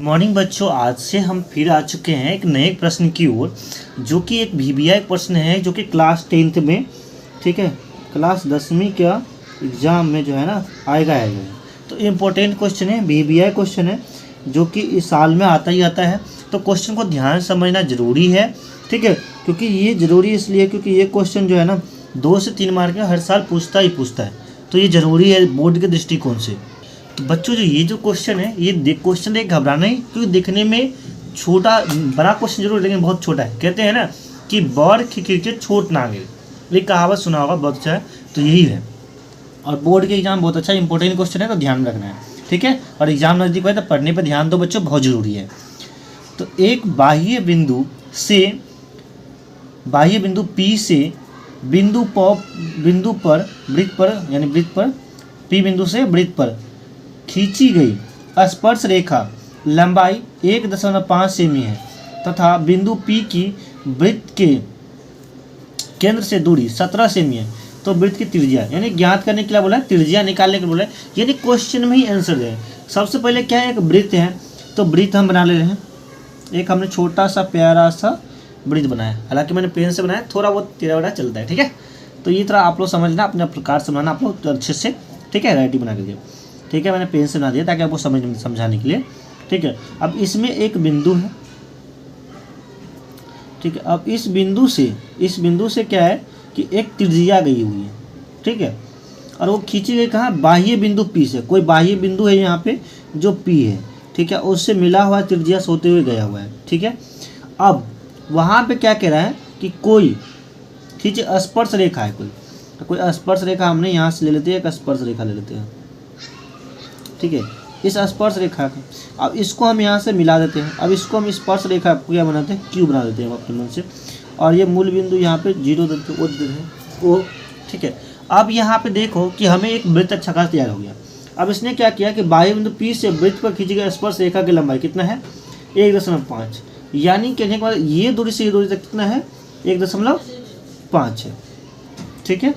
Morning बच्चों, आज से हम फिर आ चुके हैं एक नए प्रश्न की ओर, जो कि एक VBI प्रश्न है जो कि क्लास 10th में, ठीक है, क्लास 10वीं का एग्ज़ाम में जो है ना आएगा। तो इम्पोर्टेंट क्वेश्चन है, VBI क्वेश्चन है जो कि इस साल में आता ही आता है। तो क्वेश्चन को ध्यान से समझना ज़रूरी है, ठीक है, क्योंकि ये ज़रूरी इसलिए क्योंकि ये क्वेश्चन जो है ना 2 से 3 मार्क में हर साल पूछता है। तो ये ज़रूरी है बोर्ड के दृष्टिकोण से। तो बच्चों जो क्वेश्चन है, ये क्वेश्चन एक घबराना ही, क्योंकि देखने में छोटा बड़ा क्वेश्चन जरूर लेकिन बहुत छोटा है। कहते हैं ना कि बड़ खिड़की छोट ना गिरे, ये कहावत सुना होगा, बहुत अच्छा है। तो यही है, और बोर्ड के एग्जाम बहुत अच्छा इंपॉर्टेंट क्वेश्चन है, तो ध्यान रखना है, ठीक है। और एग्जाम नज़दीक है तो पढ़ने पर ध्यान दो बच्चों, बहुत ज़रूरी है। तो एक बाह्य बिंदु P से बिंदु पर वृत्त पर यानी वृत्त पर P बिंदु से वृत्त पर खींची गई स्पर्श रेखा लंबाई 1.5 सेमी है तथा बिंदु P की वृत्त के केंद्र से दूरी 17 सेमी है। तो वृत्त की त्रिज्या यानी ज्ञात करने के लिए बोला है, त्रिज्या निकालने के लिए बोला है, यानी क्वेश्चन में ही आंसर है। सबसे पहले क्या है, एक वृत्त है, तो वृत्त हम बना ले रहे हैं। एक हमने छोटा सा प्यारा सा वृत्त बनाया, हालांकि मैंने पेन से बनाया, थोड़ा बहुत टेढ़ा बड़ा चलता है, ठीक है। तो ये तरह आप लोग समझना, अपने प्रकार से बनाना आप लोग अच्छे से, ठीक है, राइटिंग बना के, ठीक है। मैंने पेन से बना दिया ताकि आपको समझाने के लिए, ठीक है। अब इसमें एक बिंदु है, ठीक है। अब इस बिंदु से क्या है कि एक त्रिज्या गई हुई है, ठीक है, और वो खींची गई कहाँ, बाह्य बिंदु P से। कोई बाह्य बिंदु है यहाँ पे जो P है, ठीक है, उससे मिला हुआ त्रिज्या से होते हुए गया हुआ है, ठीक है। अब वहाँ पे क्या कह रहा है कि कोई खींचे स्पर्श रेखा है, कोई स्पर्श रेखा हमने यहाँ से ले लेते हैं, एक स्पर्श रेखा ले लेते हैं, ठीक है। इस स्पर्श रेखा का अब इसको हम यहाँ से मिला देते हैं। अब इसको हम स्पर्श रेखा को क्या बनाते हैं, Q बना देते हैं अपने मन से, और ये मूल बिंदु यहाँ पे 0 देते हैं, O, ठीक है। अब यहाँ पे देखो कि हमें एक वृत्त अच्छा खासा तैयार हो गया। अब इसने क्या किया कि बाह्य बिंदु P से वृत्त पर खींची गई स्पर्श रेखा की लंबाई कितना है, 1.5, यानी कहने के बाद ये दूरी से ये दूरी तक कितना है, 1.5 है, ठीक है,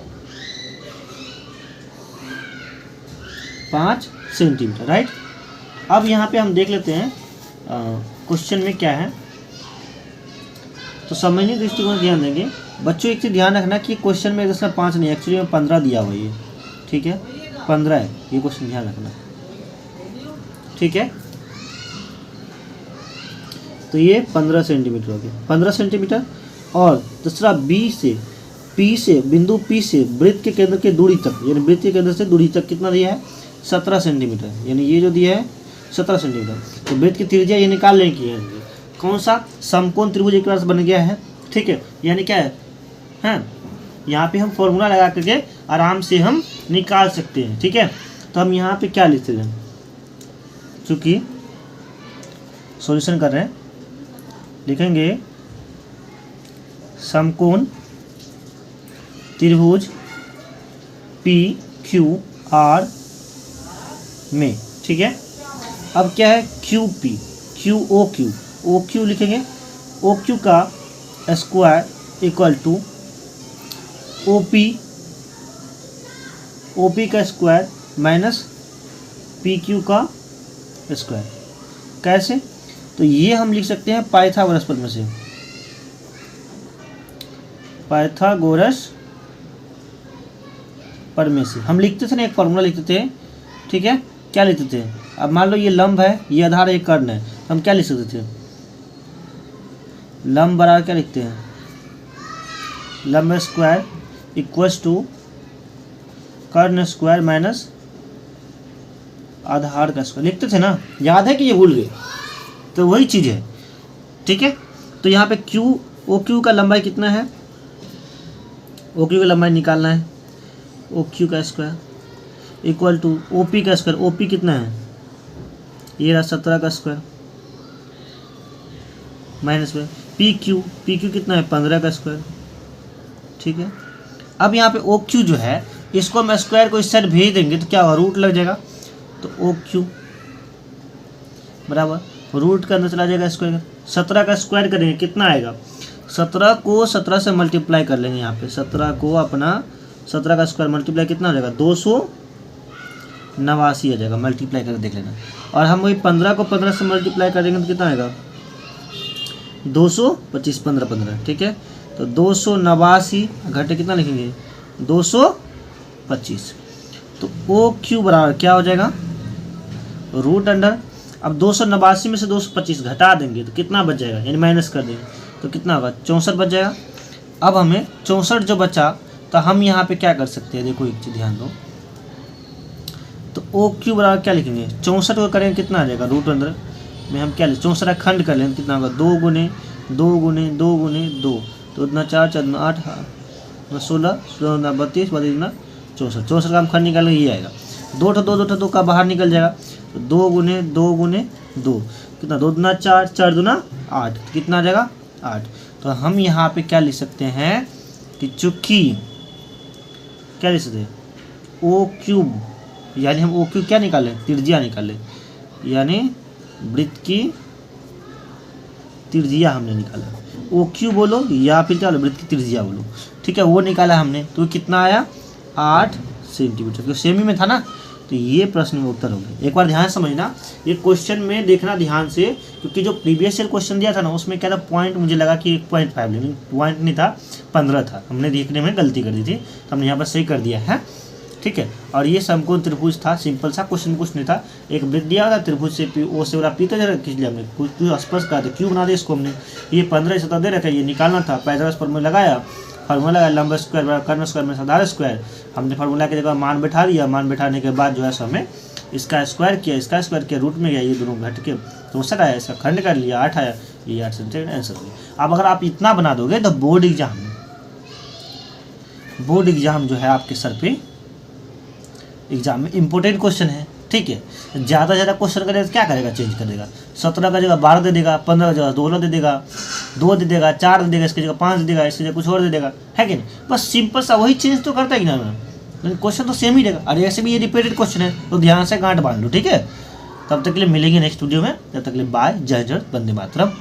5 सेंटीमीटर, राइट। अब यहाँ पे हम देख लेते हैं क्वेश्चन में क्या है। तो समझने दृष्टिकोण ध्यान देंगे बच्चों। एक चीज़ ध्यान रखना कि क्वेश्चन में 1.5 नहीं, एक्चुअली में 15 दिया हुआ है, ठीक है, 15 है ये क्वेश्चन, ध्यान रखना, ठीक है। तो ये 15 सेंटीमीटर हो गया, 15 सेंटीमीटर। और दूसरा P से बिंदु P से वृत्त के केंद्र की दूरी तक, यानी वृत्त के केंद्र से दूरी तक कितना दिया है, 17 सेंटीमीटर, यानी ये जो दिया है 17 सेंटीमीटर। तो वृत्त की त्रिज्या ये निकाल लें कि कौन सा, समकोण त्रिभुज एक बार से बन गया है, ठीक है, यानी क्या है, हाँ, यहाँ पे हम फॉर्मूला लगा करके आराम से हम निकाल सकते हैं, ठीक है। तो हम यहाँ पे क्या लिखते हैं, चूँकि सॉल्यूशन कर रहे हैं, लिखेंगे समकोण त्रिभुज PQR में, ठीक है। अब क्या है, OQ लिखेंगे, OQ का स्क्वायर इक्वल टू OP का स्क्वायर माइनस PQ का स्क्वायर। कैसे, तो ये हम लिख सकते हैं पाइथागोरस प्रमेय से, पाइथागोरस प्रमेय से हम लिखते थे ना, एक फॉर्मूला लिखते थे, ठीक है। क्या लिखते थे, अब मान लो ये लंब है, ये आधार, ये कर्ण है, तो हम क्या लिख सकते थे, लंब बराबर क्या लिखते हैं, लंब स्क्वायर इक्वल्स टू कर्ण स्क्वायर माइनस आधार का स्क्वायर, लिखते थे ना, याद है कि ये भूल गए, तो वही चीज़ है, ठीक है। तो यहाँ पे OQ का लंबाई कितना है, OQ का लंबाई निकालना है, OQ का स्क्वायर इक्वल टू OP का स्क्वायर, OP कितना है, ये रहा 17 का स्क्वायर माइनस में PQ कितना है, 15 का स्क्वायर, ठीक है। अब यहाँ पे OQ जो है, इसको हम स्क्वायर को इस साइड भेज देंगे तो क्या होगा, रूट लग जाएगा। तो OQ बराबर रूट का अंदर चला जाएगा स्क्वायर, 17 का स्क्वायर करेंगे कितना आएगा, 17 को 17 से मल्टीप्लाई कर लेंगे, यहाँ पे 17 को अपना 17 का स्क्वायर मल्टीप्लाई कितना हो जाएगा, 289 आ जाएगा, मल्टीप्लाई करके देख लेना। और हम वही 15 को 15 से मल्टीप्लाई करेंगे तो कितना आएगा 225, 15 15, ठीक है। तो 289 घटे कितना लिखेंगे 225। तो ओ क्यू बराबर क्या हो जाएगा रूट अंडर, अब 289 में से 225 घटा देंगे तो कितना बच जाएगा, यानी माइनस कर देंगे तो कितना होगा 64 बच जाएगा। अब हमें 64 जो बचा तो हम यहाँ पे क्या कर सकते हैं, देखो एक चीज़ ध्यान दो। तो ओ क्यू बराबर क्या लिखेंगे 64 को करेंगे कितना आ जाएगा रूट अंदर में हम क्या लिखें 64 खंड कर लेंगे कितना होगा 2 गुने 2 गुने 2 गुने 2, तो उतना 4 4 8 16 16 32 32 64, 64 का हम खंड निकाल ये आएगा 2 का बाहर निकल जाएगा। तो 2 गुने 2 कितना 2 दूना 4 4 दूना 8, कितना आ जाएगा 8। तो हम यहाँ पे क्या लिख सकते हैं कि चूंकि क्या लिख सकते हैं ओ क्यूब, यानी हम ओ क्यूब क्या निकालें त्रिज्या निकालें, यानी वृत्त की त्रिज्या हमने निकाला। ओ क्यू बोलो या फिर क्या बोलो वृत्त की त्रिज्या बोलो, ठीक है, वो निकाला हमने। तो कितना आया 8 सेंटीमीटर, क्योंकि सेमी में था ना। तो ये प्रश्न में उत्तर हो गया। एक बार ध्यान समझना, ये क्वेश्चन में देखना ध्यान से, क्योंकि जो प्रीवियस ईयर क्वेश्चन दिया था ना उसमें क्या था पॉइंट मुझे लगा कि 1.5, लेकिन पॉइंट नहीं था 15 था, हमने देखने में गलती कर दी थी, तो हमने यहाँ पर सही कर दिया है, ठीक है। और ये समकोण त्रिभुज था, सिंपल सा क्वेश्चन कुछ नहीं था, एक वृत्त दिया था त्रिभुज से ओ से बड़ा पी तो जरा खींच लिया हमने, कुछ स्पर्श करा था क्यों बना दिया इसको हमने, ये 15 17 दे रखा है, ये निकालना था, पाइथागोरस फार्मूला लगाया, फार्मूला लंबा स्क्वायर बराबर कर्ण स्क्वायर में साधारण स्क्वायर, हमने फार्मूला की जगह मान बैठा दिया, मान बैठाने के बाद जो है सो हमें इसका स्क्वायर किया रूट में गया, ये दोनों घट के 64 आया, इसका खंड कर लिया 8 आया, ये 8 सेंटीमीटर आंसर हो गया। अब अगर आप इतना बना दोगे तो बोर्ड एग्जाम जो है आपके सर पे एग्जाम में इंपॉर्टेंट क्वेश्चन है, ठीक है। ज़्यादा से ज़्यादा क्वेश्चन करेगा तो क्या करेगा चेंज कर देगा, 17 का जगह 12 दे देगा, 15 का जगह 16 दे देगा, 2 दे देगा, 4 दे देगा, इसकी जगह 5 दे देगा, इसकी जगह कुछ और दे देगा, है कि नहीं। बस सिंपल सा वही चेंज तो करता है कि ना, लेकिन क्वेश्चन तो सेम ही देगा। और ऐसे भी ये रिपीटेड क्वेश्चन है, तो ध्यान से गांठ बांध लो, ठीक है। तब तक के लिए मिलेंगे नेक्स्ट वीडियो में, तब तक के लिए बाय, जय जय, वंदे मातरम।